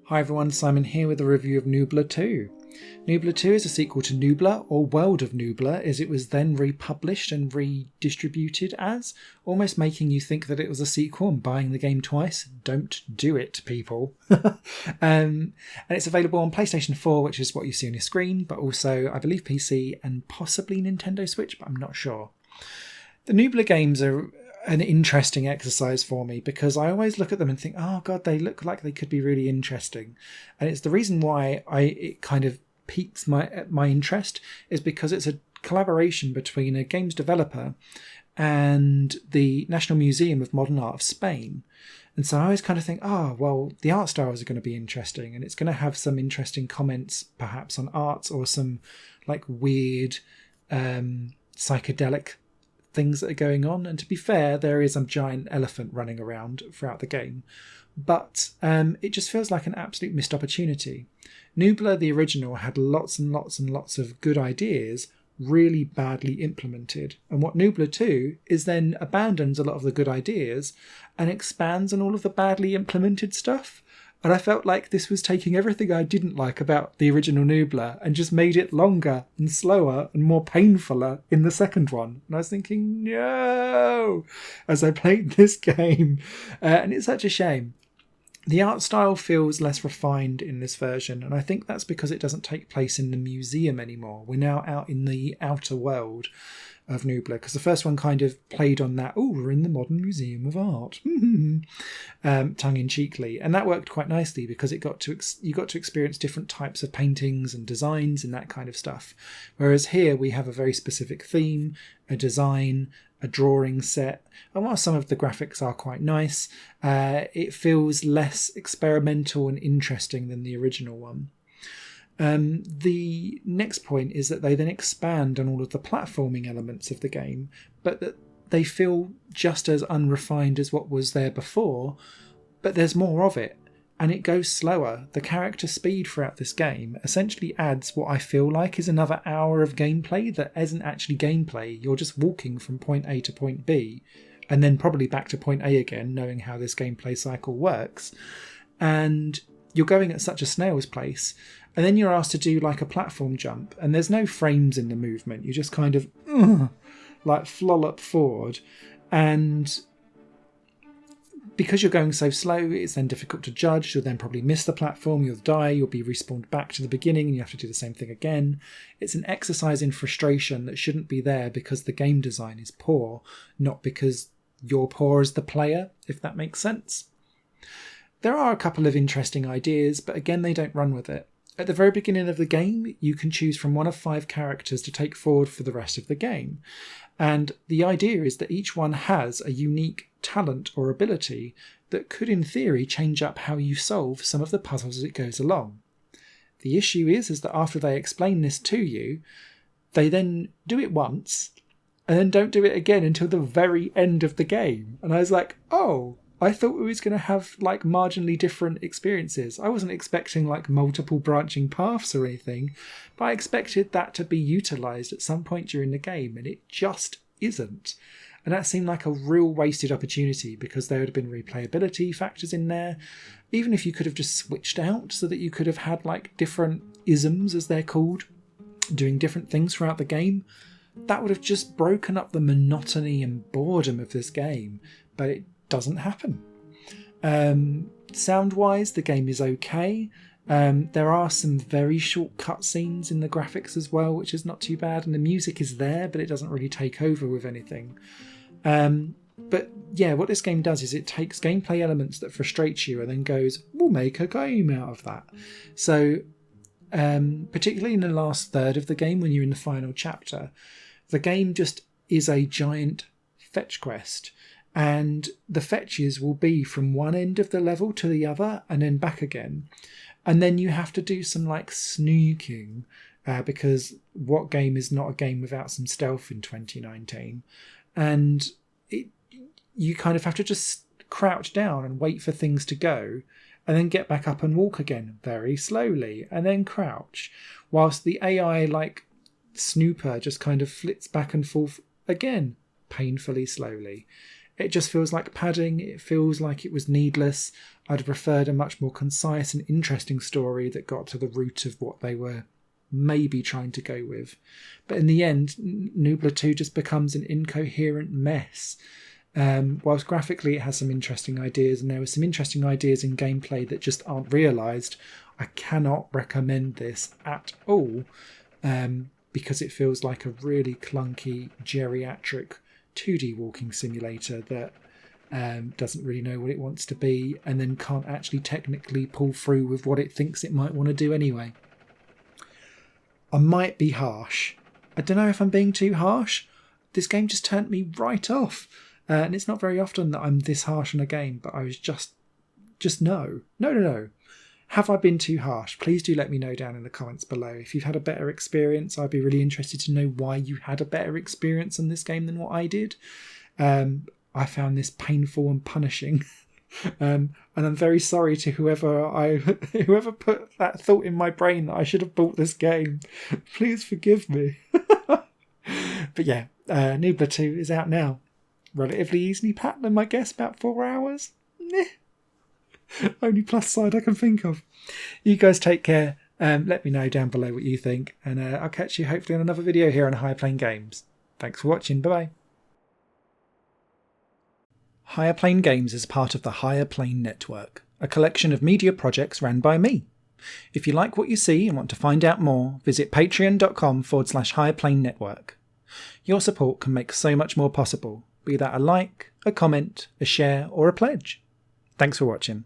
Hi everyone, Simon here with a review of Nubla 2. Nubla 2 is a sequel to Nubla, or World of Nubla, as it was then republished and redistributed as, almost making you think that it was a sequel and buying the game twice. Don't do it, people. And it's available on PlayStation 4, which is what you see on your screen, but also, I believe, PC and possibly Nintendo Switch, but I'm not sure. The Nubla games are an interesting exercise for me because I always look at them and think, oh god, they look like they could be really interesting. And it's the reason why it kind of piques my interest is because it's a collaboration between a games developer and the National Museum of Modern Art of Spain. And so I always kind of think, well, the art styles are going to be interesting and it's going to have some interesting comments perhaps on art or some like weird psychedelic things that are going on. And to be fair, there is a giant elephant running around throughout the game, but it just feels like an absolute missed opportunity. Nubla, the original, had lots and lots and lots of good ideas, really badly implemented. And what Nubla 2 is then abandons a lot of the good ideas and expands on all of the badly implemented stuff. And I felt like this was taking everything I didn't like about the original Nubla and just made it longer and slower and more painfuler in the second one. And I was thinking, no, as I played this game. And it's such a shame. The art style feels less refined in this version, and I think that's because it doesn't take place in the museum anymore. We're now out in the outer world of Nubla, because the first one kind of played on that, we're in the Modern Museum of Art, tongue-in-cheekly, and that worked quite nicely because you got to experience different types of paintings and designs and that kind of stuff. Whereas here we have a very specific theme, a design, a drawing set, and while some of the graphics are quite nice, it feels less experimental and interesting than the original one. The next point is that they then expand on all of the platforming elements of the game, but that they feel just as unrefined as what was there before, but there's more of it, and it goes slower. The character speed throughout this game essentially adds what I feel like is another hour of gameplay that isn't actually gameplay. You're just walking from point A to point B, and then probably back to point A again, knowing how this gameplay cycle works. And you're going at such a snail's pace, and then you're asked to do like a platform jump, and there's no frames in the movement. You just kind of like flollop forward, and because you're going so slow, it's then difficult to judge. You'll then probably miss the platform, you'll die, you'll be respawned back to the beginning, and you have to do the same thing again. It's an exercise in frustration that shouldn't be there because the game design is poor, not because you're poor as the player, if that makes sense. There are a couple of interesting ideas, but again, they don't run with it. At the very beginning of the game, you can choose from one of 5 characters to take forward for the rest of the game. And the idea is that each one has a unique talent or ability that could, in theory, change up how you solve some of the puzzles as it goes along. The issue is that after they explain this to you, they then do it once and then don't do it again until the very end of the game. And I was like, I thought we was going to have like marginally different experiences. I wasn't expecting like multiple branching paths or anything, but I expected that to be utilised at some point during the game, and it just isn't. And that seemed like a real wasted opportunity because there would have been replayability factors in there. Even if you could have just switched out so that you could have had like different isms, as they're called, doing different things throughout the game, that would have just broken up the monotony and boredom of this game. But it doesn't happen. Sound-wise, the game is okay. There are some very short cutscenes in the graphics as well, which is not too bad, and the music is there, but it doesn't really take over with anything. But yeah, what this game does is it takes gameplay elements that frustrate you and then goes, we'll make a game out of that. So particularly in the last third of the game, when you're in the final chapter, the game just is a giant fetch quest. And the fetches will be from one end of the level to the other and then back again. And then you have to do some like sneaking because what game is not a game without some stealth in 2019? And you kind of have to just crouch down and wait for things to go and then get back up and walk again very slowly and then crouch whilst the AI like snooper just kind of flits back and forth again painfully slowly. It just feels like padding. It feels like it was needless. I'd have preferred a much more concise and interesting story that got to the root of what they were maybe trying to go with. But in the end, Nubla 2 just becomes an incoherent mess. Whilst graphically it has some interesting ideas, and there were some interesting ideas in gameplay that just aren't realised, I cannot recommend this at all, because it feels like a really clunky geriatric 2D walking simulator that doesn't really know what it wants to be, and then can't actually technically pull through with what it thinks it might want to do anyway. I might be harsh. I don't know if I'm being too harsh. This game just turned me right off. And it's not very often that I'm this harsh on a game, but I was just no. Have I been too harsh? Please do let me know down in the comments below. If you've had a better experience, I'd be really interested to know why you had a better experience on this game than what I did. I found this painful and punishing. And I'm very sorry to whoever put that thought in my brain that I should have bought this game. Please forgive me. But yeah, Nubla 2 is out now. Relatively easily platinum, I guess, about 4 hours. Only plus side I can think of. You guys take care. Let me know down below what you think, and I'll catch you hopefully on another video here on Higher Plane Games. Thanks for watching. Bye bye. Higher Plane Games is part of the Higher Plane Network, a collection of media projects ran by me. If you like what you see and want to find out more, visit patreon.com/Higher Plane Network. Your support can make so much more possible, be that a like, a comment, a share, or a pledge. Thanks for watching.